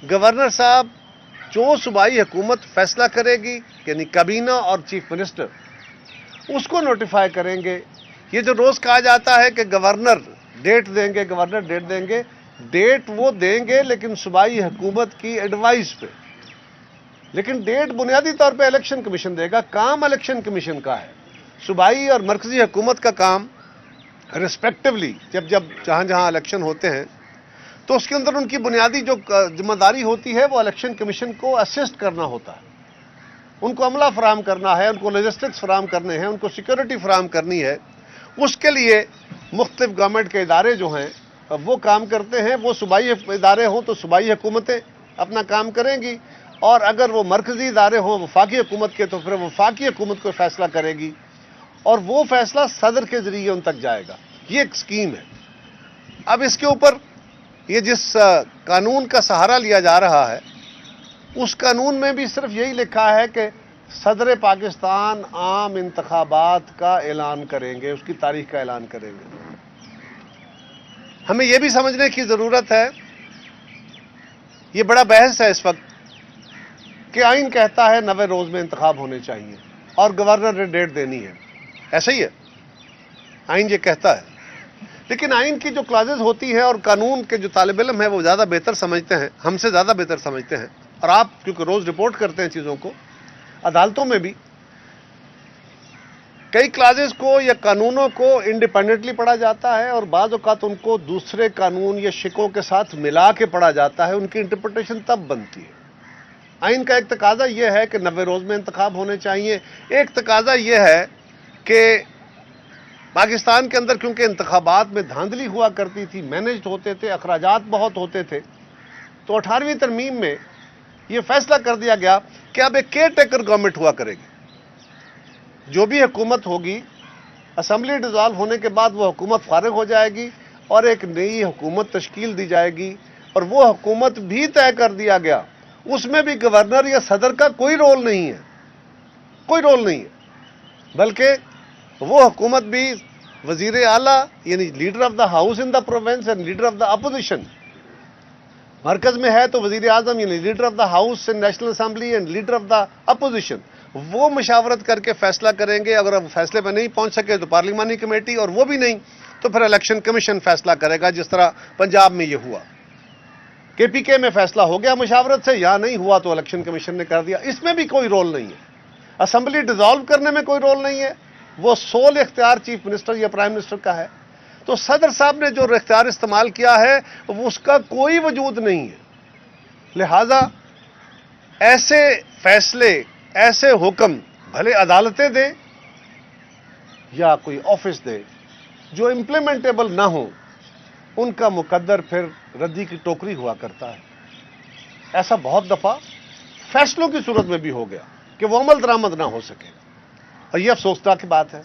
Governor صاحب جو صوبائی حکومت فیصلہ کرے گی یعنی کابینہ اور چیف منسٹر اس کو نوٹیفائی کریں گے. یہ جو روز کہا جاتا ہے کہ گورنر ڈیٹ دیں گے، گورنر ڈیٹ دیں گے، ڈیٹ وہ دیں گے لیکن صوبائی حکومت کی ایڈوائز پہ. لیکن ڈیٹ بنیادی طور پہ الیکشن کمیشن دے گا. کام الیکشن کمیشن کا ہے. صوبائی اور مرکزی حکومت کا کام ریسپیکٹولی جب جہاں جہاں الیکشن ہوتے ہیں تو اس کے اندر ان کی بنیادی جو ذمہ داری ہوتی ہے وہ الیکشن کمیشن کو اسسٹ کرنا ہوتا ہے. ان کو عملہ فراہم کرنا ہے، ان کو لاجسٹکس فراہم کرنے ہیں، ان کو سیکورٹی فراہم کرنی ہے. اس کے لیے مختلف گورنمنٹ کے ادارے جو ہیں وہ کام کرتے ہیں. وہ صوبائی ادارے ہوں تو صوبائی حکومتیں اپنا کام کریں گی، اور اگر وہ مرکزی ادارے ہوں وفاقی حکومت کے تو پھر وفاقی حکومت کو فیصلہ کرے گی اور وہ فیصلہ صدر کے ذریعے ان تک جائے گا. یہ ایک سکیم ہے. اب اس کے اوپر یہ جس قانون کا سہارا لیا جا رہا ہے اس قانون میں بھی صرف یہی لکھا ہے کہ صدر پاکستان عام انتخابات کا اعلان کریں گے، اس کی تاریخ کا اعلان کریں گے. ہمیں یہ بھی سمجھنے کی ضرورت ہے، یہ بڑا بحث ہے اس وقت کہ آئین کہتا ہے 90 روز میں انتخاب ہونے چاہیے اور گورنر نے ڈیٹ دینی ہے. ایسا ہی ہے، آئین یہ کہتا ہے. لیکن آئین کی جو کلازز ہوتی ہیں اور قانون کے جو طالب علم ہیں وہ زیادہ بہتر سمجھتے ہیں، ہم سے زیادہ بہتر سمجھتے ہیں. اور آپ کیونکہ روز رپورٹ کرتے ہیں چیزوں کو، عدالتوں میں بھی کئی کلازز کو یا قانونوں کو انڈیپینڈنٹلی پڑھا جاتا ہے اور بعض اوقات ان کو دوسرے قانون یا شقوں کے ساتھ ملا کے پڑھا جاتا ہے. ان کی انٹرپریٹیشن تب بنتی ہے. آئین کا ایک تقاضا یہ ہے کہ 90 روز میں انتخاب ہونے چاہیے. ایک تقاضا یہ ہے کہ پاکستان کے اندر کیونکہ انتخابات میں دھاندلی ہوا کرتی تھی، مینجڈ ہوتے تھے، اخراجات بہت ہوتے تھے، تو 18ویں ترمیم میں یہ فیصلہ کر دیا گیا کہ اب ایک کیئر ٹیکر گورنمنٹ ہوا کرے گی. جو بھی حکومت ہوگی اسمبلی ڈیزالو ہونے کے بعد وہ حکومت فارغ ہو جائے گی اور ایک نئی حکومت تشکیل دی جائے گی. اور وہ حکومت بھی طے کر دیا گیا، اس میں بھی گورنر یا صدر کا کوئی رول نہیں ہے، کوئی رول نہیں ہے، بلکہ وہ حکومت بھی وزیر اعلیٰ یعنی leader of the house in the province and leader of the opposition مرکز میں ہے تو وزیر اعظم یعنی leader of the house in national assembly and leader of the opposition وہ مشاورت کر کے فیصلہ کریں گے. اگر وہ فیصلے پہ نہیں پہنچ سکے تو پارلیمانی کمیٹی، اور وہ بھی نہیں تو پھر الیکشن کمیشن فیصلہ کرے گا. جس طرح پنجاب میں یہ ہوا، KPK میں فیصلہ ہو گیا مشاورت سے، یا نہیں ہوا تو الیکشن کمیشن نے کر دیا. اس میں بھی کوئی رول نہیں ہے. اسمبلی ڈیزالو کرنے میں کوئی رول نہیں ہے، وہ سول اختیار چیف منسٹر یا پرائم منسٹر کا ہے. تو صدر صاحب نے جو اختیار استعمال کیا ہے اس کا کوئی وجود نہیں ہے. لہذا ایسے فیصلے، ایسے حکم بھلے عدالتیں دیں یا کوئی آفس دے جو امپلیمنٹیبل نہ ہو، ان کا مقدر پھر ردی کی ٹوکری ہوا کرتا ہے. ایسا بہت دفعہ فیصلوں کی صورت میں بھی ہو گیا کہ وہ عمل درآمد نہ ہو سکے. اور یہ افسوسناک کی بات ہے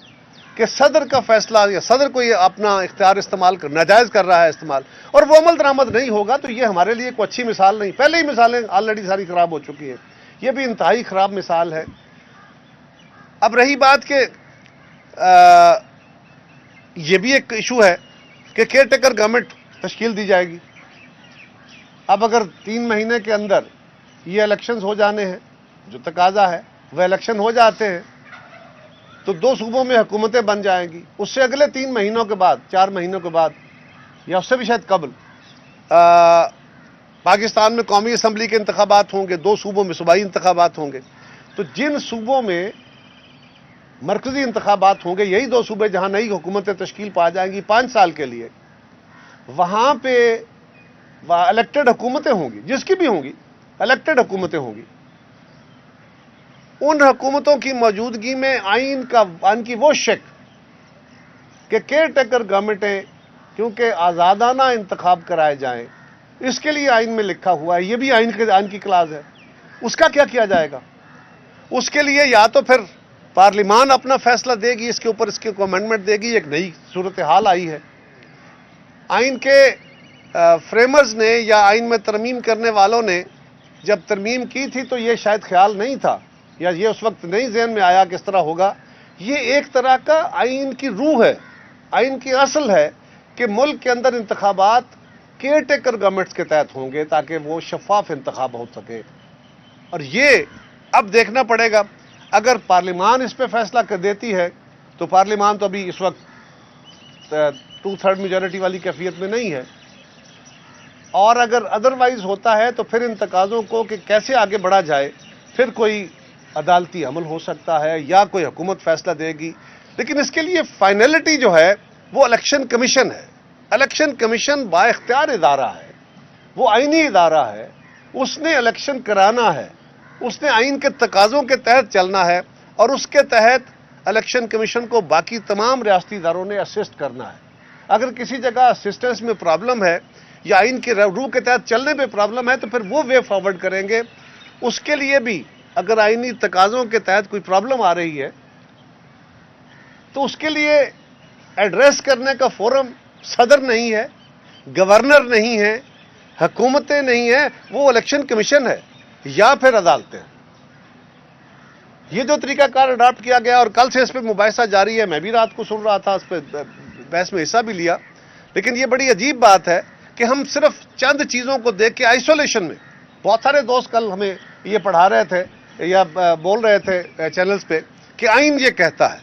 کہ صدر کا فیصلہ یا صدر کو یہ اپنا اختیار استعمال کر ناجائز کر رہا ہے استعمال، اور وہ عمل درآمد نہیں ہوگا تو یہ ہمارے لیے کوئی اچھی مثال نہیں. پہلے ہی مثالیں آلریڈی ساری خراب ہو چکی ہیں، یہ بھی انتہائی خراب مثال ہے. اب رہی بات کہ یہ بھی ایک ایشو ہے کہ کیئر ٹیکر گورنمنٹ تشکیل دی جائے گی. اب اگر 3 مہینے کے اندر یہ الیکشنز ہو جانے ہیں، جو تقاضا ہے وہ الیکشن ہو جاتے ہیں تو 2 صوبوں میں حکومتیں بن جائیں گی. اس سے اگلے 3 مہینوں کے بعد، 4 مہینوں کے بعد یا اس سے بھی شاید قبل پاکستان میں قومی اسمبلی کے انتخابات ہوں گے. 2 صوبوں میں صوبائی انتخابات ہوں گے. تو جن صوبوں میں مرکزی انتخابات ہوں گے، یہی 2 صوبے جہاں نئی حکومتیں تشکیل پا جائیں گی 5 سال کے لیے، وہاں پہ الیکٹڈ حکومتیں ہوں گی، جس کی بھی ہوں گی الیکٹڈ حکومتیں ہوں گی. ان حکومتوں کی موجودگی میں آئین کی وہ شک کہ کیئر ٹیکر گورنمنٹیں کیونکہ آزادانہ انتخاب کرائے جائیں، اس کے لیے آئین میں لکھا ہوا ہے. یہ بھی آئین کی کلاز ہے. اس کا کیا کیا جائے گا؟ اس کے لیے یا تو پھر پارلیمان اپنا فیصلہ دے گی، اس کے اوپر اس کی امینڈمنٹ دے گی. ایک نئی صورتحال آئی ہے. آئین کے فریمرز نے یا آئین میں ترمیم کرنے والوں نے جب ترمیم کی تھی تو یہ شاید خیال نہیں تھا یا یہ اس وقت نہیں ذہن میں آیا کس طرح ہوگا. یہ ایک طرح کا آئین کی روح ہے، آئین کی اصل ہے کہ ملک کے اندر انتخابات केयर टेकर गवर्नमेंट्स के तहत होंगे ताकि वो शफाफ इंतखाब हो सके। और ये अब देखना पड़ेगा, अगर पार्लियामान इस पे फैसला कर देती है तो पार्लियामान तो अभी इस वक्त 2/3 मेजॉरिटी वाली कैफियत में नहीं है, और अगर अदरवाइज होता है तो फिर इन तकाज़ों को कि कैसे आगे बढ़ा जाए, फिर कोई अदालती अमल हो सकता है या कोई हुकूमत फैसला देगी। लेकिन इसके लिए फाइनलिटी जो है वो इलेक्शन कमीशन है। इलेक्शन कमीशन बाइख्तियार इदारा है, वो आईनी इदारा है, उसने इलेक्शन कराना है, उसने आइन के तकाज़ों के तहत चलना है, और उसके तहत इलेक्शन कमीशन को बाकी तमाम रियासती इदारों ने असिस्ट करना है। अगर किसी जगह असिस्टेंस में प्रॉब्लम है या आइन के रूह के तहत चलने में प्रॉब्लम है तो फिर वो वे फॉरवर्ड करेंगे। उसके लिए भी अगर आइनी तकाज़ों के तहत कोई प्रॉब्लम आ रही है तो उसके लिए एड्रेस करने का फोरम सदर नहीं है, गवर्नर नहीं है, हुकूमतें नहीं है, वो इलेक्शन कमीशन है या फिर अदालतें। ये जो तरीकाकार अडॉप्ट किया गया और कल से इस पर मुबाहिसा जारी है, मैं भी रात को सुन रहा था, इस पर बहस में हिस्सा भी लिया। लेकिन ये बड़ी अजीब बात है कि हम सिर्फ चंद चीज़ों को देख के आइसोलेशन में, बहुत सारे दोस्त कल हमें ये पढ़ा रहे थे या बोल रहे थे चैनल्स पे कि आइन ये कहता है,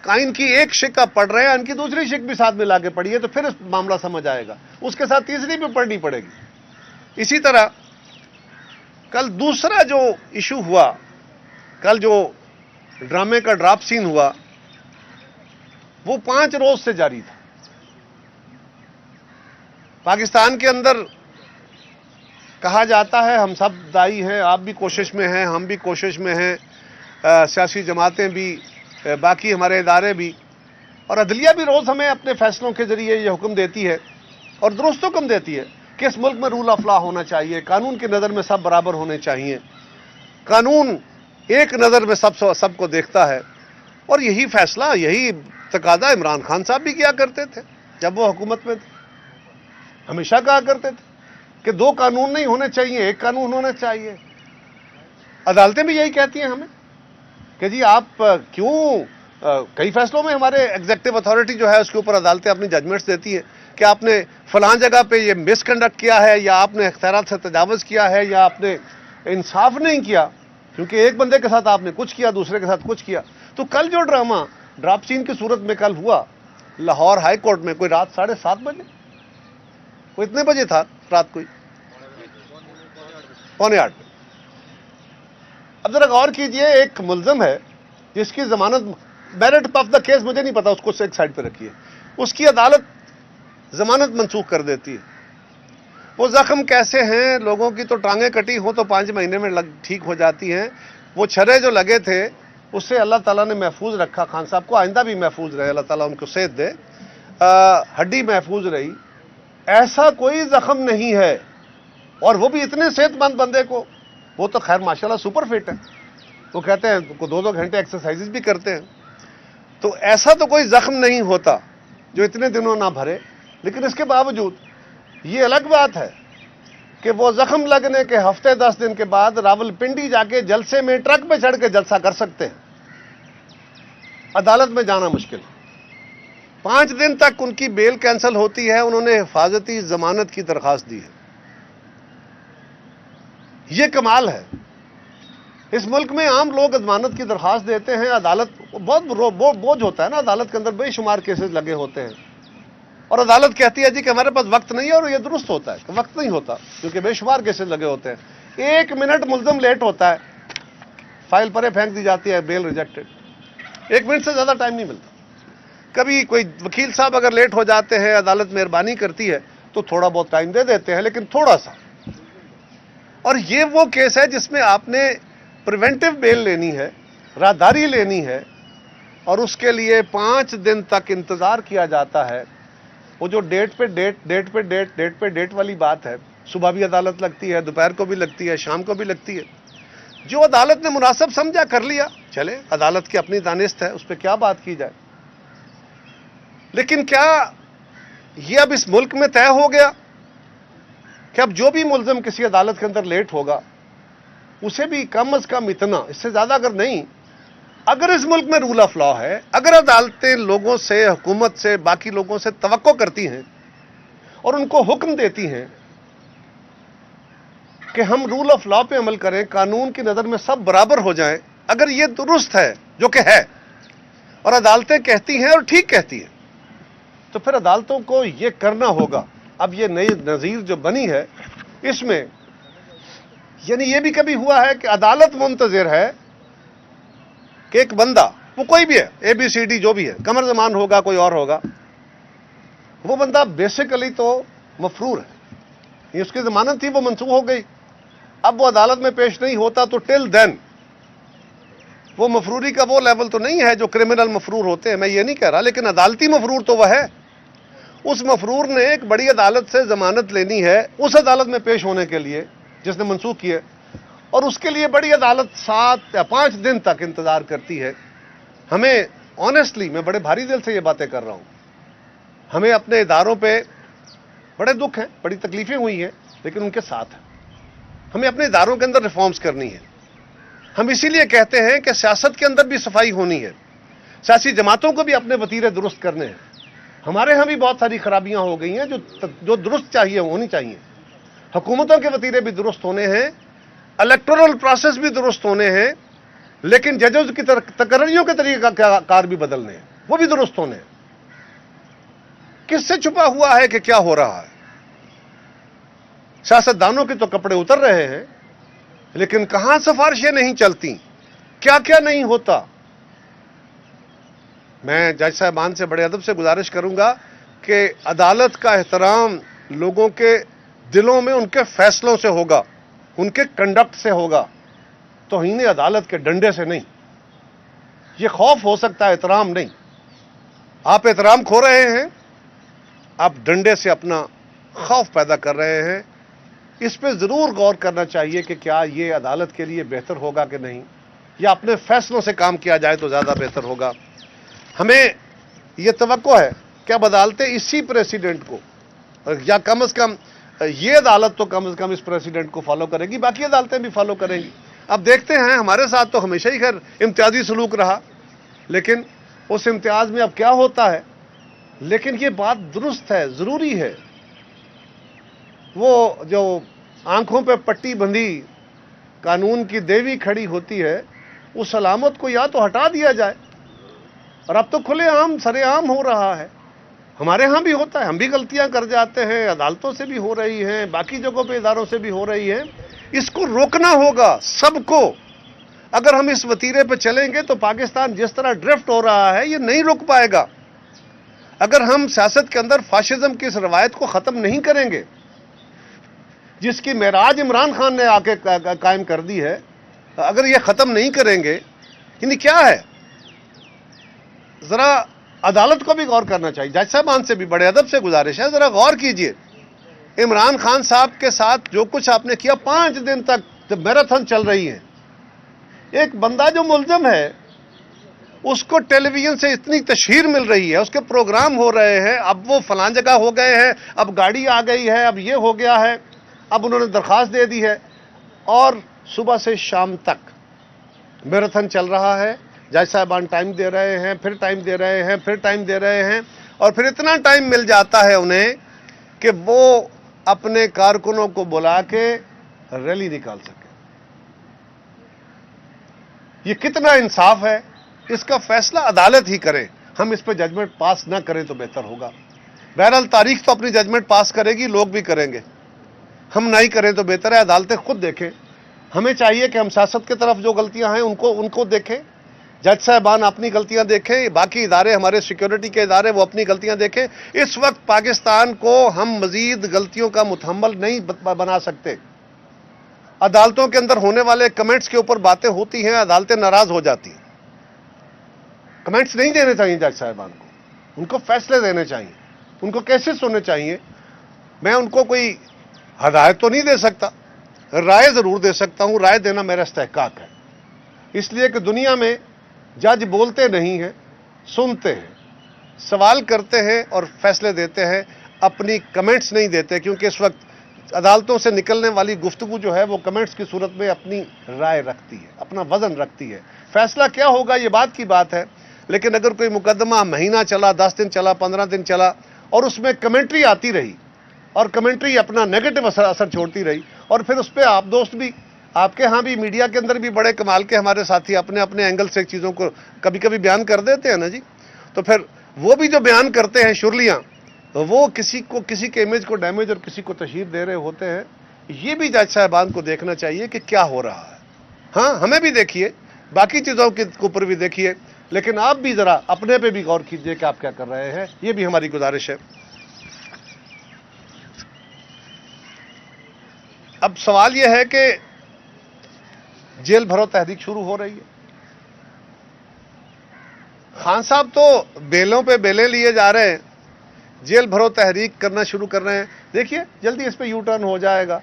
आइन की एक शिक आप पढ़ रहे हैं, इनकी दूसरी शिक भी साथ मिला के पढ़िए तो फिर मामला समझ आएगा, उसके साथ तीसरी भी पढ़नी पड़ेगी। इसी तरह कल दूसरा जो इशू हुआ, कल जो ड्रामे का ड्रॉप सीन हुआ वो 5 रोज से जारी था। पाकिस्तान के अंदर कहा जाता है हम सब दाई हैं, आप भी कोशिश में हैं, हम भी कोशिश में हैं, सियासी जमातें भी, बाकी हमारे इदारे भी, और अदलिया भी रोज़ हमें अपने फैसलों के जरिए ये हुक्म देती है और दुरुस्त हुक्म देती है कि इस मुल्क में रूल ऑफ लॉ होना चाहिए, कानून की नज़र में सब बराबर होने चाहिए, कानून एक नज़र में सबको देखता है। और यही फैसला, यही तकादा इमरान खान साहब भी किया करते थे जब वो हुकूमत में थे। हमेशा कहा करते थे कि 2 कानून नहीं होने चाहिए, एक कानून होना चाहिए। अदालतें भी यही कहती हैं हमें कि जी आप क्यों, कई फैसलों में हमारे एग्जीक्यूटिव अथॉरिटी जो है उसके ऊपर अदालतें अपनी जजमेंट्स देती हैं कि आपने फलां जगह पे ये मिसकंडक्ट किया है, या आपने इख्तियारात से तजावुज़ किया है, या आपने इंसाफ नहीं किया, क्योंकि एक बंदे के साथ आपने कुछ किया, दूसरे के साथ कुछ किया। तो कल जो ड्रामा ड्रॉप सीन की सूरत में कल हुआ लाहौर हाई कोर्ट में, कोई रात 7:30 बजे, वो इतने बजे था रात, कोई 7:45। अब जरा गौर कीजिए, एक मुल्ज़िम है जिसकी जमानत, मेरिट ऑफ द केस मुझे नहीं पता, उसको एक साइड पे रखिए, उसकी अदालत जमानत मंसूख कर देती है। वो जख्म कैसे हैं, लोगों की तो टांगें कटी हो तो 5 महीने में ठीक हो जाती हैं। वो छर्रे जो लगे थे उससे अल्लाह ताला ने महफूज रखा खान साहब को, आइंदा भी महफूज रहे, अल्लाह ताला उनको सेहत दे, हड्डी महफूज रही। ऐसा कोई जख्म नहीं है, और वो भी इतने सेहतमंद बंदे को, वो तो खैर माशाल्लाह सुपर फिट है, वो कहते हैं 2-2 घंटे एक्सरसाइजेज भी करते हैं, तो ऐसा तो कोई जख्म नहीं होता जो इतने दिनों ना भरे। लेकिन इसके बावजूद ये अलग बात है कि वो जख्म लगने के हफ्ते 10 दिन के बाद रावलपिंडी जाके जलसे में ट्रक पे चढ़ के जलसा कर सकते हैं, अदालत में जाना मुश्किल। 5 दिन तक उनकी बेल कैंसिल होती है, उन्होंने हिफाजती जमानत की दरखास्त दी है। ये कमाल है। इस मुल्क में आम लोग जमानत की दरखास्त देते हैं, अदालत बहुत बोझ होता है ना, अदालत के अंदर बेशुमार केसेस लगे होते हैं, और अदालत कहती है जी कि हमारे पास वक्त नहीं है, और ये दुरुस्त होता है कि वक्त नहीं होता क्योंकि बेशुमार केसेस लगे होते हैं। 1 मिनट मुल्ज़िम लेट होता है, फाइल परे फेंक दी जाती है, बेल रिजेक्टेड। 1 मिनट से ज्यादा टाइम नहीं मिलता। कभी कोई वकील साहब अगर लेट हो जाते हैं, अदालत मेहरबानी करती है तो थोड़ा बहुत टाइम दे देते हैं, लेकिन थोड़ा सा। और ये वो केस है जिसमें आपने प्रिवेंटिव बेल लेनी है, राहदारी लेनी है, और उसके लिए 5 दिन तक इंतजार किया जाता है। वो जो डेट पे डेट वाली बात है, सुबह भी अदालत लगती है, दोपहर को भी लगती है, शाम को भी लगती है। जो अदालत ने मुनासिब समझा कर लिया, चले, अदालत की अपनी दानिस्त है, उस पर क्या बात की जाए। लेकिन क्या ये अब इस मुल्क में तय हो गया कि अब जो भी मुल्ज़िम किसी अदालत के अंदर लेट होगा उसे भी कम अज कम इतना, इससे ज्यादा अगर नहीं, अगर इस मुल्क में रूल ऑफ लॉ है, अगर अदालतें लोगों से, हुकूमत से, बाकी लोगों से तवक्को करती हैं اور ان کو حکم دیتی ہیں کہ ہم رول آف لا پہ عمل کریں, قانون کی نظر میں سب برابر ہو جائیں, اگر یہ درست ہے جو کہ ہے اور عدالتیں کہتی ہیں اور ٹھیک کہتی ہیں, تو پھر عدالتوں کو یہ کرنا ہوگا. اب یہ نئی نظیر جو بنی ہے اس میں یعنی یہ بھی کبھی ہوا ہے کہ عدالت منتظر ہے کہ ایک بندہ, وہ کوئی بھی ہے, اے بی سی ڈی جو بھی ہے, قمر زمان ہوگا, کوئی اور ہوگا, وہ بندہ بیسیکلی تو مفرور ہے, یہ اس کی ضمانت تھی وہ منسوخ ہو گئی, اب وہ عدالت میں پیش نہیں ہوتا تو ٹل دین وہ مفروری کا وہ لیول تو نہیں ہے جو کرمنل مفرور ہوتے ہیں, میں یہ نہیں کہہ رہا, لیکن عدالتی مفرور تو وہ ہے. اس مفرور نے ایک بڑی عدالت سے ضمانت لینی ہے اس عدالت میں پیش ہونے کے لیے جس نے منسوخ کیے, اور اس کے لیے بڑی عدالت 7 یا 5 دن تک انتظار کرتی ہے. ہمیں آنیسٹلی, میں بڑے بھاری دل سے یہ باتیں کر رہا ہوں, ہمیں اپنے اداروں پہ بڑے دکھ ہیں, بڑی تکلیفیں ہوئی ہیں, لیکن ان کے ساتھ ہیں. ہمیں اپنے اداروں کے اندر ریفارمز کرنی ہے. ہم اسی لیے کہتے ہیں کہ سیاست کے اندر بھی صفائی ہونی ہے, سیاسی جماعتوں کو بھی اپنے وتیرے درست کرنے ہیں. ہمارے ہاں بھی بہت ساری خرابیاں ہو گئی ہیں جو درست چاہیے ہونی چاہیے. حکومتوں کے وتیرے بھی درست ہونے ہیں, الیکٹورل پروسیس بھی درست ہونے ہیں, لیکن ججز کی تقرریوں کے طریقہ کار بھی بدلنے ہیں, وہ بھی درست ہونے ہیں. کس سے چھپا ہوا ہے کہ کیا ہو رہا ہے؟ سیاستدانوں کے تو کپڑے اتر رہے ہیں, لیکن کہاں سفارشیں نہیں چلتی, کیا کیا نہیں ہوتا. میں جج صاحبان سے بڑے ادب سے گزارش کروں گا کہ عدالت کا احترام لوگوں کے دلوں میں ان کے فیصلوں سے ہوگا, ان کے کنڈکٹ سے ہوگا, توہین عدالت کے ڈنڈے سے نہیں. یہ خوف ہو سکتا ہے, احترام نہیں. آپ احترام کھو رہے ہیں, آپ ڈنڈے سے اپنا خوف پیدا کر رہے ہیں. اس پہ ضرور غور کرنا چاہیے کہ کیا یہ عدالت کے لیے بہتر ہوگا کہ نہیں, یا اپنے فیصلوں سے کام کیا جائے تو زیادہ بہتر ہوگا. ہمیں یہ توقع ہے کہ اب عدالتیں اسی پریسیڈنٹ کو, یا کم از کم یہ عدالت تو کم از کم اس پریسیڈنٹ کو فالو کرے گی, باقی عدالتیں بھی فالو کریں گی. اب دیکھتے ہیں, ہمارے ساتھ تو ہمیشہ ہی خیر امتیازی سلوک رہا, لیکن اس امتیاز میں اب کیا ہوتا ہے. لیکن یہ بات درست ہے, ضروری ہے. وہ جو آنکھوں پہ پٹی بندھی قانون کی دیوی کھڑی ہوتی ہے, اس علامت کو یا تو ہٹا دیا جائے, اور اب تو کھلے عام سرے عام ہو رہا ہے. ہمارے ہاں بھی ہوتا ہے, ہم بھی غلطیاں کر جاتے ہیں, عدالتوں سے بھی ہو رہی ہیں, باقی جگہوں پہ اداروں سے بھی ہو رہی ہیں. اس کو روکنا ہوگا سب کو. اگر ہم اس وتیرے پہ چلیں گے تو پاکستان جس طرح ڈرفٹ ہو رہا ہے یہ نہیں رک پائے گا. اگر ہم سیاست کے اندر فاشزم کی اس روایت کو ختم نہیں کریں گے جس کی معراج عمران خان نے آ کے قائم کر دی ہے, اگر یہ ختم نہیں کریں گے, یعنی کیا ہے, ذرا عدالت کو بھی غور کرنا چاہیے. جج صاحبان سے بھی بڑے ادب سے گزارش ہے, ذرا غور کیجئے. عمران خان صاحب کے ساتھ جو کچھ آپ نے کیا, 5 دن تک میراتھن چل رہی ہے. ایک بندہ جو ملزم ہے اس کو ٹیلی ویژن سے اتنی تشہیر مل رہی ہے, اس کے پروگرام ہو رہے ہیں, اب وہ فلان جگہ ہو گئے ہیں, اب گاڑی آ گئی ہے, اب یہ ہو گیا ہے, اب انہوں نے درخواست دے دی ہے, اور صبح سے شام تک میراتھن چل رہا ہے. جج صاحبان ٹائم دے رہے ہیں, پھر ٹائم دے رہے ہیں, پھر ٹائم دے رہے ہیں, اور پھر اتنا ٹائم مل جاتا ہے انہیں کہ وہ اپنے کارکنوں کو بلا کے ریلی نکال سکے. یہ کتنا انصاف ہے, اس کا فیصلہ عدالت ہی کرے. ہم اس پہ ججمنٹ پاس نہ کریں تو بہتر ہوگا. بہرحال تاریخ تو اپنی ججمنٹ پاس کرے گی, لوگ بھی کریں گے, ہم نہیں کریں تو بہتر ہے. عدالتیں خود دیکھیں. ہمیں چاہیے کہ ہم سیاست کی طرف جو غلطیاں ہیں ان کو دیکھیں, جج صاحبان اپنی غلطیاں دیکھیں, باقی ادارے ہمارے سیکیورٹی کے ادارے وہ اپنی غلطیاں دیکھیں. اس وقت پاکستان کو ہم مزید غلطیوں کا متحمل نہیں بنا سکتے. عدالتوں کے اندر ہونے والے کمنٹس کے اوپر باتیں ہوتی ہیں, عدالتیں ناراض ہو جاتی ہیں. کمنٹس نہیں دینے چاہیے جج صاحبان کو, ان کو فیصلے دینے چاہیے, ان کو کیسز ہونے چاہیے. میں ان کو کوئی ہدایت تو نہیں دے سکتا, رائے ضرور دے سکتا ہوں. رائے دینا میرا استحقاق ہے, اس لیے کہ دنیا میں جج بولتے نہیں ہیں, سنتے ہیں, سوال کرتے ہیں اور فیصلے دیتے ہیں, اپنی کمنٹس نہیں دیتے. کیونکہ اس وقت عدالتوں سے نکلنے والی گفتگو جو ہے وہ کمنٹس کی صورت میں اپنی رائے رکھتی ہے, اپنا وزن رکھتی ہے. فیصلہ کیا ہوگا یہ بات کی بات ہے, لیکن اگر کوئی مقدمہ مہینہ چلا, 10 دن چلا, 15 دن چلا, اور اس میں کمنٹری آتی رہی, और कमेंट्री अपना नेगेटिव असर छोड़ती रही, और फिर उस पर आप दोस्त भी, आपके यहाँ भी मीडिया के अंदर भी बड़े कमाल के हमारे साथी अपने अपने एंगल से चीज़ों को कभी कभी बयान कर देते हैं ना जी। तो फिर वो भी जो बयान करते हैं शुरलियाँ, तो वो किसी के इमेज को डैमेज और किसी को तशहीर दे रहे होते हैं। ये भी जज साहबान को देखना चाहिए कि क्या हो रहा है। हाँ, हमें भी देखिए, बाकी चीज़ों के ऊपर भी देखिए, लेकिन आप भी ज़रा अपने पे भी गौर कीजिए कि आप क्या कर रहे हैं। ये भी हमारी गुजारिश है। अब सवाल यह है कि जेल भरो तहरीक शुरू हो रही है। खान साहब तो बेलों पे बेलें लिए जा रहे हैं, जेल भरो तहरीक करना शुरू कर रहे हैं। देखिए जल्दी इस पे यू टर्न हो जाएगा।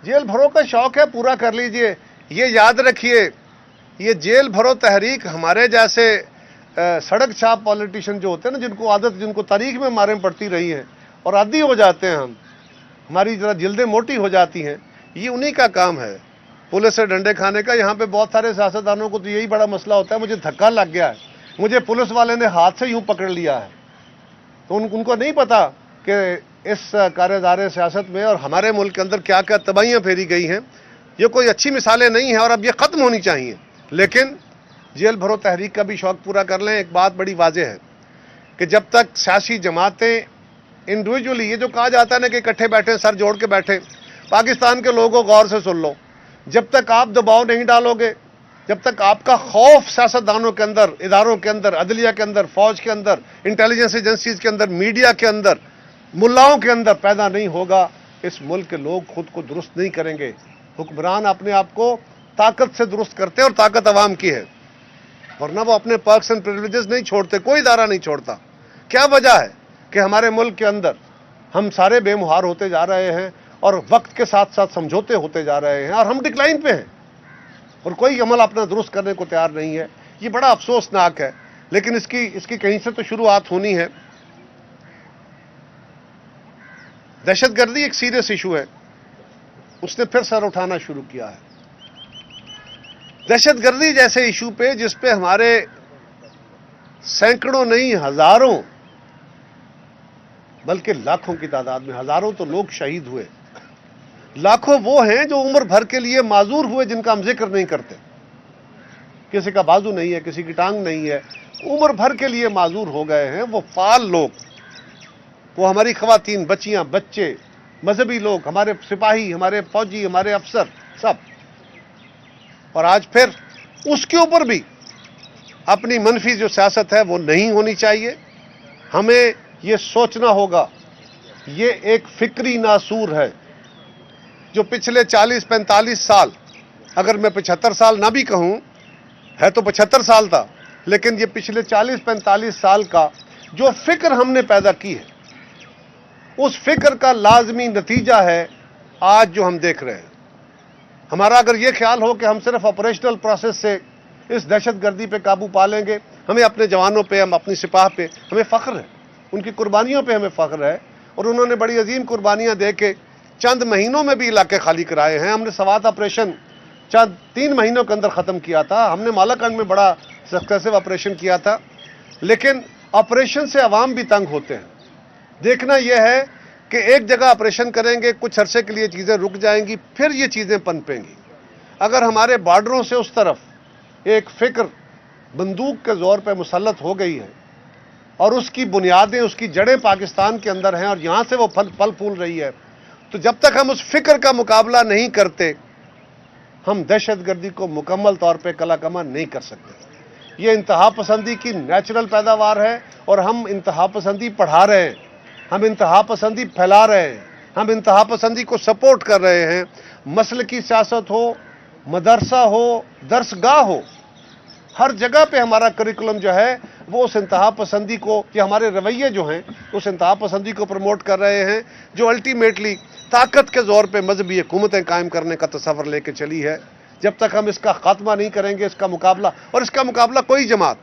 जेल भरो का शौक है, पूरा कर लीजिए। ये याद रखिए, ये जेल भरो तहरीक हमारे जैसे सड़क छाप पॉलिटिशियन जो होते हैं ना, जिनको आदत, जिनको तारीख में मारें पड़ती रही हैं और आदी हो जाते हैं हम, हमारी जरा जिल्दें मोटी हो जाती हैं, ये उन्हीं का काम है पुलिस से डंडे खाने का। यहाँ पे बहुत सारे सियासतदानों को तो यही बड़ा मसला होता है, मुझे धक्का लग गया है, मुझे पुलिस वाले ने हाथ से यूं पकड़ लिया है। तो उनको नहीं पता कि इस कार्यदार सियासत में और हमारे मुल्क के अंदर क्या क्या तबाहियाँ फेरी गई हैं। ये कोई अच्छी मिसालें नहीं हैं और अब ये ख़त्म होनी चाहिए। लेकिन जेल भरो तहरीक का भी शौक़ पूरा कर लें। एक बात बड़ी वाज़ेह है कि जब तक सियासी जमातें इंडिविजुअली, ये जो कहा जाता है ना कि इकट्ठे बैठे, सर जोड़ के बैठे, पाकिस्तान के लोगों गौर से सुन लो, जब तक आप दबाव नहीं डालोगे, जब तक आपका खौफ सियासतदानों के अंदर, इदारों के अंदर, अदलिया के अंदर, फौज के अंदर, इंटेलिजेंस एजेंसीज के अंदर, मीडिया के अंदर, मुल्लाओं के अंदर पैदा नहीं होगा, इस मुल्क के लोग खुद को दुरुस्त नहीं करेंगे। हुक्मरान अपने आप को ताकत से दुरुस्त करते हैं और ताकत अवाम की है, वरना वो अपने पर्क्स एंड प्रिविलेजेस नहीं छोड़ते, कोई इदारा नहीं छोड़ता। क्या वजह है कि हमारे मुल्क के अंदर हम सारे बेमुहार होते जा रहे हैं और वक्त के साथ साथ समझौते होते जा रहे हैं और हम डिक्लाइन पे हैं और कोई अमल अपना दुरुस्त करने को तैयार नहीं है। ये बड़ा अफसोसनाक है, लेकिन इसकी कहीं से तो शुरुआत होनी है। दहशतगर्दी एक सीरियस इशू है, उसने फिर सर उठाना शुरू किया है। दहशतगर्दी जैसे इशू पे, जिस पे हमारे सैकड़ों नहीं हजारों, बल्कि लाखों की तादाद में, हजारों तो लोग शहीद हुए, लाखों वो हैं जो उम्र भर के लिए माजूर हुए, जिनका हम जिक्र नहीं करते। किसी का बाजू नहीं है, किसी की टांग नहीं है, उम्र भर के लिए माजूर हो गए हैं वो फाल लोग, वो हमारी खवातीन, बच्चियां, बच्चे, मजहबी लोग, हमारे सिपाही, हमारे फौजी, हमारे अफसर, सब। और आज फिर उसके ऊपर भी अपनी मनफी जो सियासत है वो नहीं होनी चाहिए। हमें ये सोचना होगा, ये एक फिक्री नासूर है जो पिछले 40-45 साल, अगर मैं 75 साल ना भी कहूं, है तो 75 साल था, लेकिन ये पिछले 40-45 साल का जो फिक्र हमने पैदा की है, उस फिक्र का लाजमी नतीजा है आज जो हम देख रहे हैं। हमारा अगर ये ख्याल हो कि हम सिर्फ ऑपरेशनल प्रोसेस से इस दहशतगर्दी पे काबू पा लेंगे, हमें अपने जवानों पे, हम अपनी सिपाह पे हमें फ़ख्र है, उनकी कुर्बानियों पे हमें फ़ख्र है, और उन्होंने बड़ी अजीम कुर्बानियाँ दे के चंद महीनों में भी इलाके खाली कराए हैं। हमने सवात ऑपरेशन 3 महीनों के अंदर ख़त्म किया था, हमने मालाकंड में बड़ा सक्सेसिव ऑपरेशन किया था, लेकिन ऑपरेशन से अवाम भी तंग होते हैं। देखना यह है कि एक जगह ऑपरेशन करेंगे, कुछ अरसे के लिए चीज़ें रुक जाएंगी, फिर ये चीज़ें पनपेंगी। अगर हमारे बॉर्डरों से उस तरफ एक फ़िक्र बंदूक के ज़ोर पर मुसल्लत हो गई है और उसकी बुनियादें, उसकी जड़ें पाकिस्तान के अंदर हैं और यहाँ से वो फल फूल रही है, तो जब तक हम उस फिक्र का मुकाबला नहीं करते, हम दहशतगर्दी को मुकम्मल तौर पे कलाकमा नहीं कर सकते। ये इंतहा पसंदी की नेचुरल पैदावार है और हम इंतहा पसंदी पढ़ा रहे हैं, हम इंतहा पसंदी फैला रहे हैं, हम इंतहा पसंदी को सपोर्ट कर रहे हैं। मसल की सियासत हो, मदरसा हो, दरसगाह हो, हर जगह पे हमारा करिकुलम जो है वो उस इंतहा पसंदी को, या हमारे रवैये जो हैं उस इंतहा पसंदी को प्रमोट कर रहे हैं, जो अल्टीमेटली ताकत के ज़ोर पे मजहबी हुकूमतें कायम करने का तस्वर लेके चली है। जब तक हम इसका खात्मा नहीं करेंगे, इसका मुकाबला, और इसका मुकाबला कोई जमात,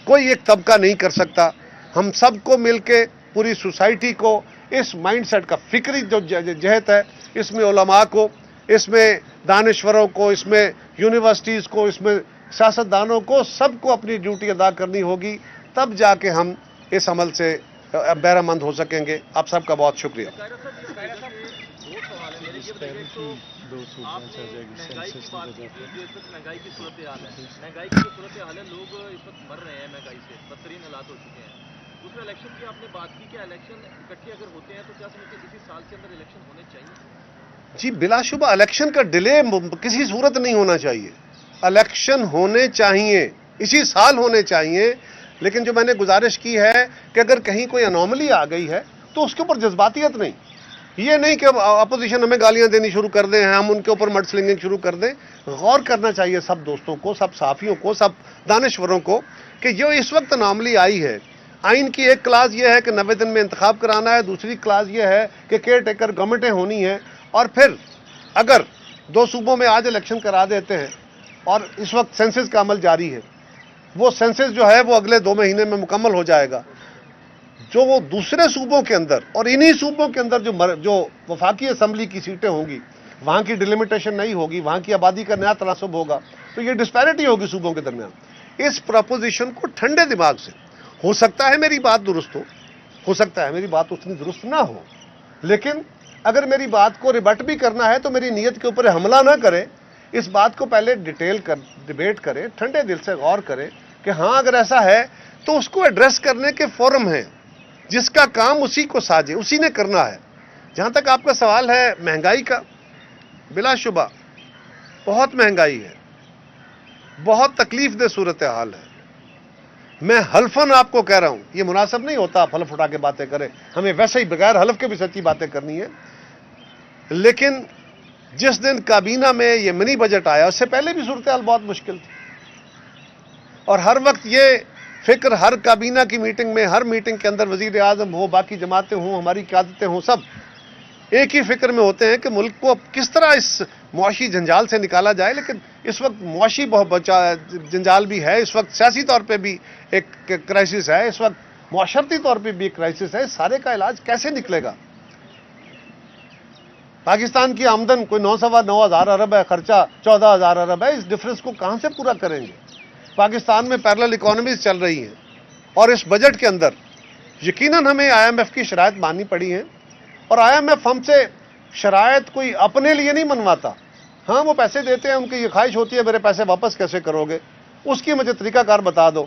कोई एक तबका नहीं कर सकता। हम सबको मिल के, पूरी सोसाइटी को इस माइंड सेट का, फिक्री जो जहत है, इसमें उलमा को, इसमें दानिश्वरों को, इसमें यूनिवर्सिटीज़ को, इसमें सियासतदानों को, सबको अपनी ड्यूटी अदा करनी होगी, तब जाके हम इस अमल से बहरामंद हो सकेंगे। आप सबका बहुत शुक्रिया। پہلے کی 2 صوبوں سے جائے گی مہنگائی کی سینسس بات نکل کی جاتا تھی، ہے. جو اس وقت مہنگائی کی صورتحال ہے، مہنگائی کی جو صورتحال ہے، لوگ اس وقت مر رہے ہیں مہنگائی سے، بدترین حالات ہو چکے ہیں. دوسرا الیکشن کی آپ نے بات کی کہ الیکشن اکٹھے اگر ہوتے ہیں تو کیا سمجھتے ہیں اسی سال کے اندر الیکشن ہونے چاہیے؟ جی بلا شبہ الیکشن کا ڈیلے کسی صورت نہیں ہونا چاہیے. الیکشن ہونے چاہیے، اسی سال ہونے چاہیے، لیکن جو میں نے گزارش کی ہے کہ اگر کہیں کوئی انوملی آ گئی ہے تو اس کے اوپر جذباتیت نہیں. یہ نہیں کہ اپوزیشن ہمیں گالیاں دینی شروع کر دیں، ہم ان کے اوپر مڈ سلنگنگ شروع کر دیں. غور کرنا چاہیے سب دوستوں کو، سب صحافیوں کو، سب دانشوروں کو کہ جو اس وقت انوملی آئی ہے، آئین کی ایک کلاز یہ ہے کہ 90 دن میں انتخاب کرانا ہے، دوسری کلاز یہ ہے کہ کیئر ٹیکر گورنمنٹیں ہونی ہیں، اور پھر اگر 2 صوبوں میں آج الیکشن کرا دیتے ہیں اور اس وقت سینسس کا عمل جاری ہے، وہ سینسس جو ہے وہ اگلے 2 مہینے میں مکمل ہو جائے گا. جو وہ دوسرے صوبوں کے اندر اور انہی صوبوں کے اندر جو وفاقی اسمبلی کی سیٹیں ہوں گی، وہاں کی ڈیلیمیٹیشن نہیں ہوگی، وہاں کی آبادی کا نیا تناسب ہوگا، تو یہ ڈسپیرٹی ہوگی صوبوں کے درمیان. اس پروپوزیشن کو ٹھنڈے دماغ سے، ہو سکتا ہے میری بات درست ہو سکتا ہے میری بات اتنی درست نہ ہو، لیکن اگر میری بات کو ریبٹ بھی کرنا ہے تو میری نیت کے اوپر حملہ نہ کرے. اس بات کو پہلے ڈیبیٹ کرے، ٹھنڈے دل سے غور کرے کہ ہاں اگر ایسا ہے تو اس کو ایڈریس کرنے کے فورم ہیں، جس کا کام اسی کو ساجے، اسی نے کرنا ہے. جہاں تک آپ کا سوال ہے مہنگائی کا، بلا شبہ بہت مہنگائی ہے، بہت تکلیف دہ صورتحال ہے. میں حلفاً آپ کو کہہ رہا ہوں، یہ مناسب نہیں ہوتا آپ حلف اٹھا کے باتیں کریں، ہمیں ویسے ہی بغیر حلف کے بھی سچی باتیں کرنی ہے. لیکن جس دن کابینہ میں یہ منی بجٹ آیا، اس سے پہلے بھی صورتحال بہت مشکل تھی، اور ہر وقت یہ فکر ہر کابینہ کی میٹنگ میں، ہر میٹنگ کے اندر وزیر اعظم ہو، باقی جماعتیں ہوں، ہماری قیادتیں ہوں، سب ایک ہی فکر میں ہوتے ہیں کہ ملک کو اب کس طرح اس معاشی جنجال سے نکالا جائے. لیکن اس وقت معاشی بہت جنجال بھی ہے، اس وقت سیاسی طور پہ بھی ایک کرائسس ہے، اس وقت معاشرتی طور پہ بھی ایک کرائسس ہے. سارے کا علاج کیسے نکلے گا؟ پاکستان کی آمدن کوئی 9.25 ارب ہے، خرچہ 14,000 ارب ہے. اس ڈفرنس کو کہاں سے پورا کریں گے؟ پاکستان میں پیرلل اکانومیز چل رہی ہیں، اور اس بجٹ کے اندر یقیناً ہمیں آئی ایم ایف کی شرائط ماننی پڑی ہیں، اور آئی ایم ایف ہم سے شرائط کوئی اپنے لیے نہیں منواتا. ہاں وہ پیسے دیتے ہیں، ان کی یہ خواہش ہوتی ہے میرے پیسے واپس کیسے کرو گے، اس کی مجھے طریقہ کار بتا دو.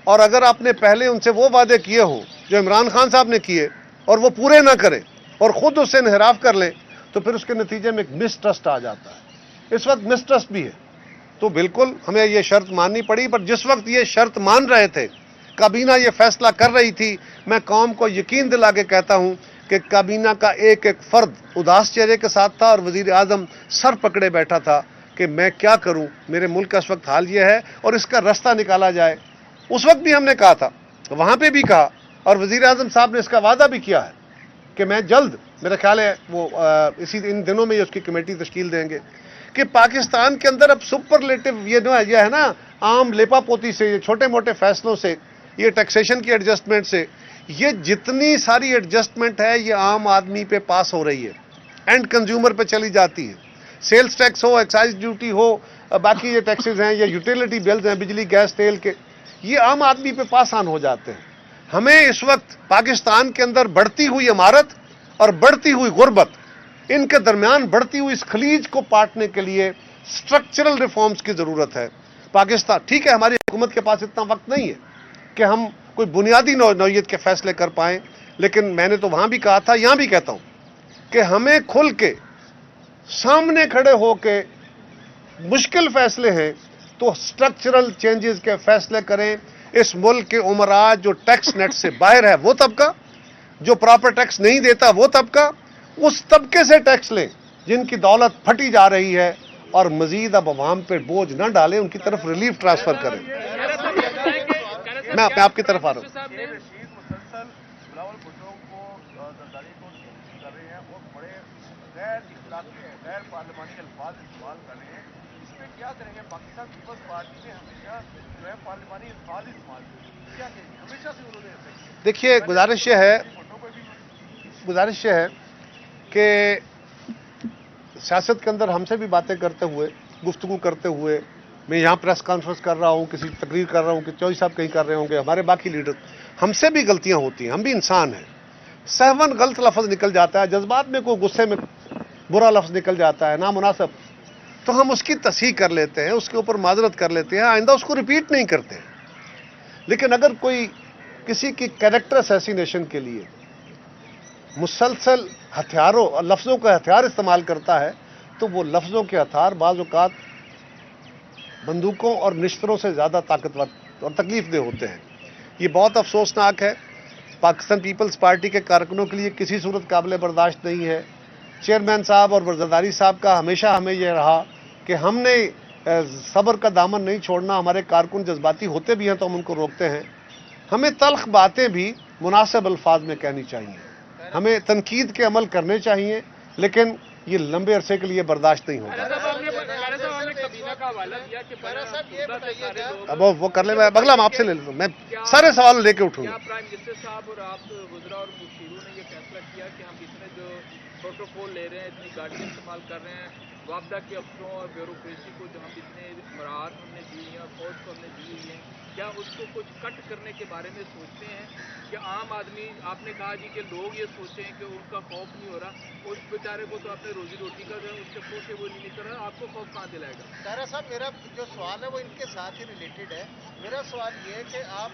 اور اگر آپ نے پہلے ان سے وہ وعدے کیے ہوں جو عمران خان صاحب نے کیے اور وہ پورے نہ کریں اور خود اس سے انحراف کر لیں، تو پھر اس کے نتیجے میں ایک مس ٹرسٹ آ جاتا ہے. اس وقت مس ٹرسٹ بھی ہے، تو بالکل ہمیں یہ شرط ماننی پڑی. پر جس وقت یہ شرط مان رہے تھے، کابینہ یہ فیصلہ کر رہی تھی، میں قوم کو یقین دلا کے کہتا ہوں کہ کابینہ کا ایک ایک فرد اداس چہرے کے ساتھ تھا، اور وزیر اعظم سر پکڑے بیٹھا تھا کہ میں کیا کروں، میرے ملک کا اس وقت حال یہ ہے اور اس کا رستہ نکالا جائے. اس وقت بھی ہم نے کہا تھا، وہاں پہ بھی کہا، اور وزیر اعظم صاحب نے اس کا وعدہ بھی کیا ہے کہ میں جلد، میرا خیال ہے وہ ان دنوں میں اس کی کمیٹی تشکیل دیں گے، کہ پاکستان کے اندر اب سپرلیٹو یہ ہے نا، عام لیپا پوتی سے، یہ چھوٹے موٹے فیصلوں سے، یہ ٹیکسیشن کی ایڈجسٹمنٹ سے، یہ جتنی ساری ایڈجسٹمنٹ ہے یہ عام آدمی پہ پاس ہو رہی ہے، اینڈ کنزیومر پہ چلی جاتی ہے. سیلز ٹیکس ہو، ایکسائز ڈیوٹی ہو، باقی یہ ٹیکسز ہیں، یا یوٹیلیٹی بلز ہیں، بجلی گیس تیل کے، یہ عام آدمی پہ پاس آن ہو جاتے ہیں. ہمیں اس وقت پاکستان کے اندر بڑھتی ہوئی عمارت اور بڑھتی ہوئی غربت، ان کے درمیان بڑھتی ہوئی اس خلیج کو پاٹنے کے لیے سٹرکچرل ریفارمز کی ضرورت ہے. پاکستان، ٹھیک ہے ہماری حکومت کے پاس اتنا وقت نہیں ہے کہ ہم کوئی بنیادی نوعیت کے فیصلے کر پائیں، لیکن میں نے تو وہاں بھی کہا تھا، یہاں بھی کہتا ہوں کہ ہمیں کھل کے سامنے کھڑے ہو کے، مشکل فیصلے ہیں تو سٹرکچرل چینجز کے فیصلے کریں. اس ملک کے عمراء جو ٹیکس نیٹ سے باہر ہے وہ طبقہ، جو پراپر ٹیکس نہیں دیتا وہ طبقہ، اس طبقے سے ٹیکس لیں جن کی دولت پھٹی جا رہی ہے، اور مزید اب عوام پہ بوجھ نہ ڈالیں، ان کی طرف ریلیف ٹرانسفر کریں. میں آپ کی طرف آ رہا ہوں. رشید مسلسل بلاول بھٹو کو زرداری کو تنقید کر رہے ہیں اور بڑے غیر اخلاقی غیر پارلیمانی الفاظ استعمال کر رہے ہیں. اس پہ کیا کریں گے؟ پاکستان پیپلز پارٹی نے ہمیشہ جو ہے پارلیمانی الفاظ استعمال کیے، کیا کہیں گے؟ ہمیشہ سے انہوں نے ایسا کیا. دیکھیے گزارش یہ ہے کہ سیاست کے اندر ہم سے بھی باتیں کرتے ہوئے، گفتگو کرتے ہوئے، میں یہاں پریس کانفرنس کر رہا ہوں، کسی تقریر کر رہا ہوں، کہ چوہدری صاحب کہیں کر رہے ہوں گے، ہمارے باقی لیڈر، ہم سے بھی غلطیاں ہوتی ہیں، ہم بھی انسان ہیں، سہون غلط لفظ نکل جاتا ہے، جذبات میں کوئی غصے میں बुरा लफ्ज़ निकल जाता है, नामुनासिब, तो हम उसकी तस्हीह कर लेते हैं, उसके ऊपर माजरत कर लेते हैं, आइंदा उसको रिपीट नहीं करते। लेकिन अगर कोई किसी की कैरेक्टर असैसिनेशन के लिए मुसलसल हथियारों और लफ्ज़ों का हथियार इस्तेमाल करता है, तो वो लफ्ज़ों के हथियार बाज़ औक़ात बंदूकों और निश्तरों से ज़्यादा ताकतवर और तकलीफदेह होते हैं। ये बहुत अफसोसनाक है। पाकिस्तान पीपल्स पार्टी के कारकुनों के लिए किसी सूरत काबिल बर्दाश्त नहीं है। चेयरमैन साहब और जरदारी साहब का हमेशा हमें यह रहा कि हमने सब्र का दामन नहीं छोड़ना। हमारे कारकुन जज्बाती होते भी हैं तो हम उनको रोकते हैं। हमें तल्ख बातें भी मुनासिब अल्फाज में कहनी चाहिए, हमें तनकीद के अमल करने चाहिए, लेकिन ये लंबे अरसे के लिए बर्दाश्त नहीं होगा। अब वो कर ले, मैं अगला आपसे ले लेता हूँ, मैं सारे सवाल लेके उठूंगा। क्या प्राइम मिनिस्टर साहब और आप वज़रा और मुशीरों ने ये फैसला किया कि हम इतने जो प्रोटोकॉल ले रहे हैं, इतनी गाड़ियाँ इस्तेमाल कर रहे हैं, वापदा के अफसरों और ब्यूरोक्रेसी को जो हम इतने मराहत हमने दी हैं और फौज को हमने दी हुई है, क्या उसको कुछ कट करने के बारे में सोचते हैं कि आम आदमी, आपने कहा जी कि लोग ये सोचें कि उनका खौफ नहीं हो रहा, उस बेचारे को तो अपने रोजी रोटी का जो उसके खो के वो नहीं निकल रहा, आपको खौफ कहाँ दिलाएगा? तारा साहब, मेरा जो सवाल है वो इनके साथ ही रिलेटेड है। मेरा सवाल ये है कि आप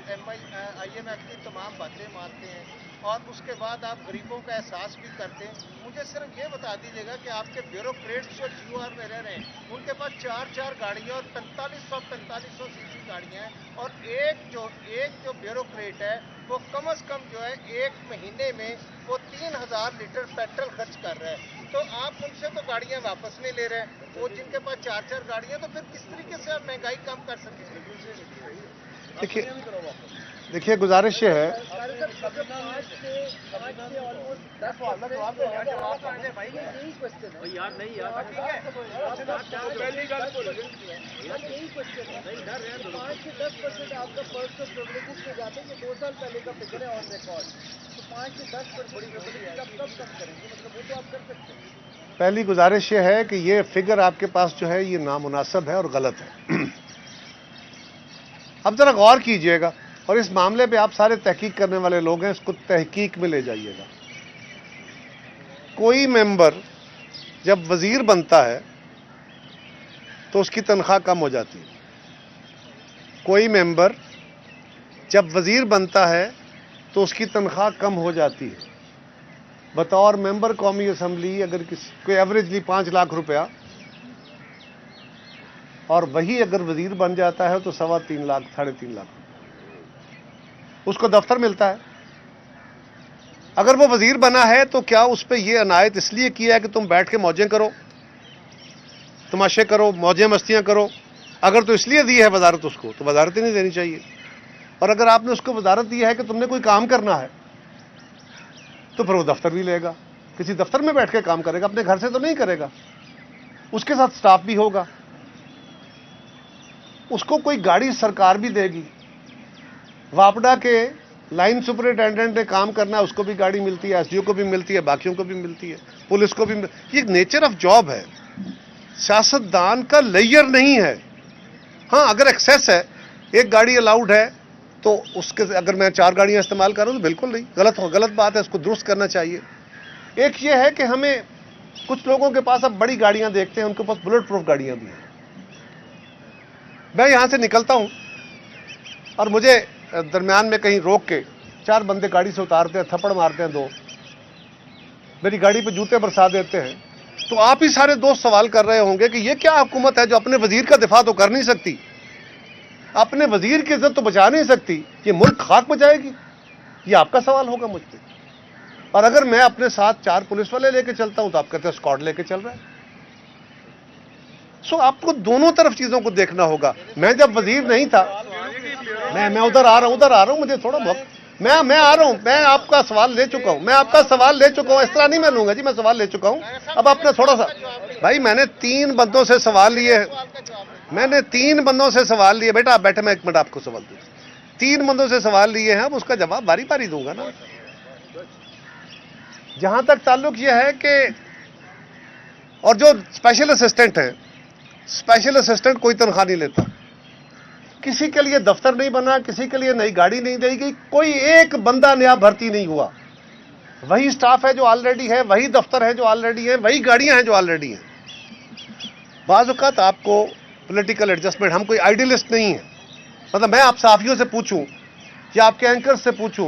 IMF की तमाम बातें मानते हैं और उसके बाद आप गरीबों का एहसास भी करते हैं। मुझे सिर्फ ये बता दीजिएगा कि आपके ब्यूरोक्रेट्स जो GOR में रह रहे हैं, उनके पास 4-4 गाड़ियाँ और 4500 सीसी गाड़ियाँ हैं, और एक जो ब्यूरोक्रेट है वो कम से कम जो है एक महीने में वो 3000 लीटर पेट्रोल खर्च कर रहा है। तो आप उनसे तो गाड़ियाँ वापस नहीं ले रहे हैं, वो जिनके पास 4-4 गाड़ियाँ, तो फिर किस तरीके से आप महंगाई कम कर सकेंगे? देखिए गुजारिश ये है, यार नहीं यार, पहली गल 5 से 10% आपका पर्सनल प्रिविलेजेस पे जाते हैं। 2 साल पहले का फिगर है ऑन रिकॉर्ड। तो 5 से 10% आप कब कम करेंगे? मतलब वो तो आप कर सकते हैं। पहली गुजारिश ये है कि ये फिगर आपके पास जो है ये नामुनासिब है और गलत है। अब जरा गौर कीजिएगा और इस मामले पे आप सारे तहकीक करने वाले लोग हैं, इसको तहकीक में ले जाइएगा। कोई मेंबर जब वजीर बनता है तो उसकी तनख्वाह कम हो जाती है। कोई मेंबर जब वजीर बनता है तो उसकी तनख्वाह कम हो जाती है। बतौर मेंबर कौमी असम्बली अगर कोई एवरेजली 5 लाख रुपया, और वही अगर वजीर बन जाता है तो 3.25 लाख 3.5 लाख उसको दफ्तर मिलता है। अगर वो वजीर बना है तो क्या उस पर यह अनायत इसलिए किया है कि तुम बैठ के मौजें करो, तमाशे करो, मौजें मस्तियां करो? अगर तो इसलिए दी है वजारत उसको, तो वजारत ही नहीं देनी चाहिए। और अगर आपने उसको वजारत दी है कि तुमने कोई काम करना है, तो फिर वो दफ्तर भी लेगा, किसी दफ्तर में बैठ के काम करेगा, अपने घर से तो नहीं करेगा। उसके साथ स्टाफ भी होगा, उसको कोई गाड़ी सरकार भी देगी। वापडा के लाइन सुपरिटेंडेंट ने काम करना है, उसको भी गाड़ी मिलती है, SDO को भी मिलती है, बाकियों को भी मिलती है, पुलिस को भी ये नेचर ऑफ जॉब है। सियासतदान का लेयर नहीं है। हाँ, अगर एक्सेस है, एक गाड़ी अलाउड है तो उसके अगर मैं 4 गाड़ियां इस्तेमाल कर रहा हूं तो बिल्कुल नहीं, गलत बात है, इसको दुरुस्त करना चाहिए। एक ये है कि हमें कुछ लोगों के पास अब बड़ी गाड़ियां देखते हैं, उनके पास बुलेट प्रूफ गाड़ियां भी हैं। मैं यहां से निकलता हूं और मुझे दरमियान में कहीं रोक के 4 बंदे गाड़ी से उतारते हैं, थप्पड़ मारते हैं 2, मेरी गाड़ी पे जूते बरसा देते हैं, तो आप ही सारे दोस्त सवाल कर रहे होंगे कि ये क्या हुकूमत है जो अपने वजीर का दिफा तो कर नहीं सकती, अपने वजीर की इज्जत तो बचा नहीं सकती, ये मुल्क खाक बचाएगी? ये आपका सवाल होगा मुझ पे। और अगर मैं अपने साथ 4 पुलिस वाले लेके चलता हूं तो आप कहते हैं स्क्वाड लेके चल रहा है। सो आपको दोनों तरफ चीजों को देखना होगा। मैं जब वजीर नहीं था, मैं उधर आ रहा हूं, मुझे थोड़ा बहुत मैं आ रहा हूं, मैं आपका सवाल ले चुका हूं, इस तरह नहीं मैं लूंगा जी, मैं सवाल ले चुका हूं। अब आपने थोड़ा सा, भाई मैंने 3 बंदों से सवाल लिए, बेटा आप बैठे, मैं 1 मिनट आपको सवाल दूं। 3 बंदों से सवाल लिए हैं, अब उसका जवाब बारी बारी दूंगा ना। जहां तक ताल्लुक यह है कि, और जो स्पेशल असिस्टेंट कोई तनख्वाह नहीं लेता, किसी के लिए दफ्तर नहीं बना, किसी के लिए नई गाड़ी नहीं दी गई, कोई एक बंदा नया भर्ती नहीं हुआ। वही स्टाफ है जो ऑलरेडी है, वही दफ्तर है जो ऑलरेडी है, वही गाड़ियां हैं जो ऑलरेडी हैं। बाज़ औक़ात आपको पॉलिटिकल एडजस्टमेंट, हम कोई आइडियलिस्ट नहीं है। मतलब मैं आप सहाफ़ियों से पूछूं या आपके एंकर से पूछूं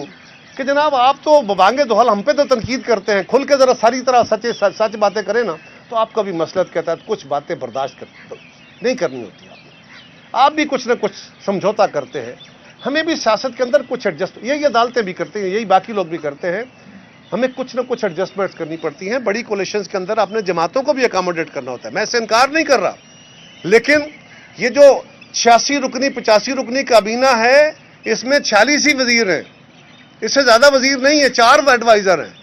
कि जनाब आप तो बबांगे दोहल हम पे तो तनकीद करते हैं, खुल के ज़रा सारी तरह सच बातें करें ना, तो आपका भी मसलहत कहता है कुछ बातें बर्दाश्त नहीं करनी होती। आप भी कुछ ना कुछ समझौता करते हैं। हमें भी सियासत के अंदर कुछ एडजस्ट, यही अदालतें भी करती हैं, यही बाकी लोग भी करते हैं, हमें कुछ ना कुछ एडजस्टमेंट्स करनी पड़ती हैं। बड़ी कोलिशंस के अंदर आपने जमातों को भी अकोमोडेट करना होता है, मैं इससे इनकार नहीं कर रहा, लेकिन ये जो 86 रुकनी 85 रुकनी काबीना है, इसमें 46 ही वजीर हैं, इससे ज्यादा वजीर नहीं है, 4 एडवाइजर हैं,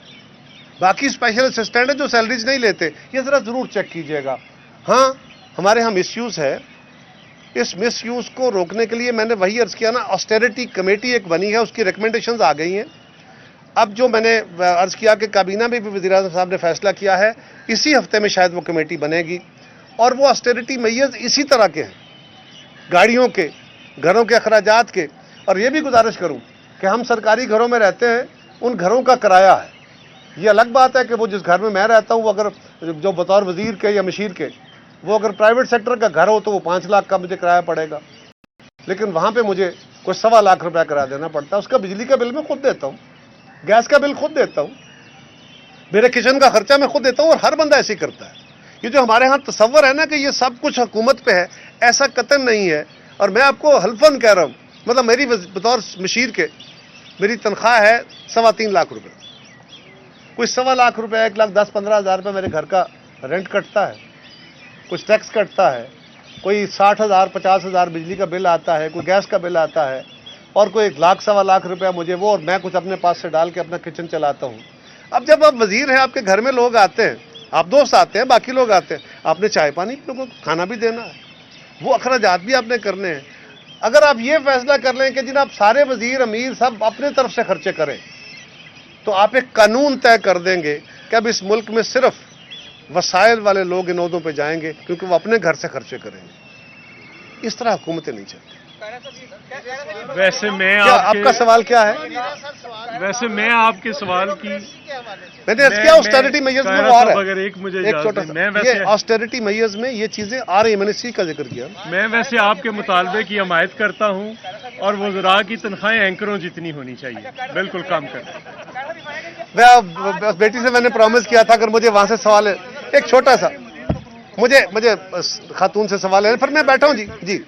बाकी स्पेशल असिस्टेंट है जो सैलरीज नहीं लेते। ये जरा जरूर चेक कीजिएगा। हाँ, हमारे यहाँ मिसयूज है, इस मिसयूज को रोकने के लिए मैंने वही अर्ज किया ना, ऑस्टेरिटी कमेटी एक बनी है, उसकी रिकमेंडेशंस आ गई हैं। अब जो मैंने अर्ज किया कि काबीना में भी वज़ीर आज़म साहब ने फैसला किया है, इसी हफ्ते में शायद वो कमेटी बनेगी, और वो ऑस्टेरिटी मेजर्स इसी तरह के हैं, गाड़ियों के, घरों के अखराजात के। और ये भी गुजारिश करूं कि हम सरकारी घरों में रहते हैं, उन घरों का किराया है। ये अलग बात है कि वो जिस घर में मैं रहता हूं, वो अगर जो बतौर वजीर के या मशीर के, वो अगर प्राइवेट सेक्टर का घर हो तो वो 5 लाख का मुझे किराया पड़ेगा, लेकिन वहां पे मुझे कुछ 1.25 लाख रुपया किराया देना पड़ता है। उसका बिजली का बिल मैं खुद देता हूं, गैस का बिल खुद देता हूं, मेरे किचन का खर्चा मैं खुद देता हूं, और हर बंदा ऐसे ही करता है। ये जो हमारे यहाँ तसव्वुर है ना कि ये सब कुछ हुकूमत पे है, ऐसा कतई नहीं है। और मैं आपको हल्फन कह रहा हूं, मतलब मेरी बतौर मशीर के मेरी तनख्वाह है 3.25 लाख रुपए। कोई 1.25 लाख रुपए, 1,10-15 हज़ार रुपये मेरे घर का रेंट कटता है, कुछ टैक्स कटता है, कोई 60,000 50,000 बिजली का बिल आता है, कोई गैस का बिल आता है, और कोई 1 लाख 1.25 लाख रुपया मुझे वो, और मैं कुछ अपने पास से डाल के अपना किचन चलाता हूँ। अब जब आप वजीर हैं, आपके घर में लोग आते हैं, आप दोस्त आते हैं, बाकी लोग आते हैं, आपने चाय पानी लोगों को खाना भी देना है, वो अखराजात भी आपने करने हैं। अगर आप ये फैसला कर लें कि जनाब सारे वजीर अमीर सब अपने तरफ से खर्चे करें, तो आप एक कानून तय कर देंगे कि अब इस मुल्क में सिर्फ वसाइल वाले लोग इन ओहदों पे जाएंगे, क्योंकि वो अपने घर से खर्चे करेंगे। इस तरह हुकूमतें नहीं चलती। वैसे मैं आपका सवाल क्या है? वैसे मैं आपके सवाल की मैंने क्या ऑस्टेरिटी मेजर्स में वो आ रहा है, अगर एक मुझे एक छोटा सा, ये ऑस्टेरिटी मेजर्स में ये चीजें आ रही है, मैंने इसी का जिक्र किया। मैं वैसे आपके मुतालबे की हमायत करता हूं, और वज़रा की तनख्वाहें एंकरों जितनी होनी चाहिए, बिल्कुल काम करता। मैं बेटी से मैंने प्रॉमिस किया था, अगर मुझे वहां से सवाल है, एक छोटा सा, मुझे खातून से सवाल है, फिर मैं बैठा हूं जी।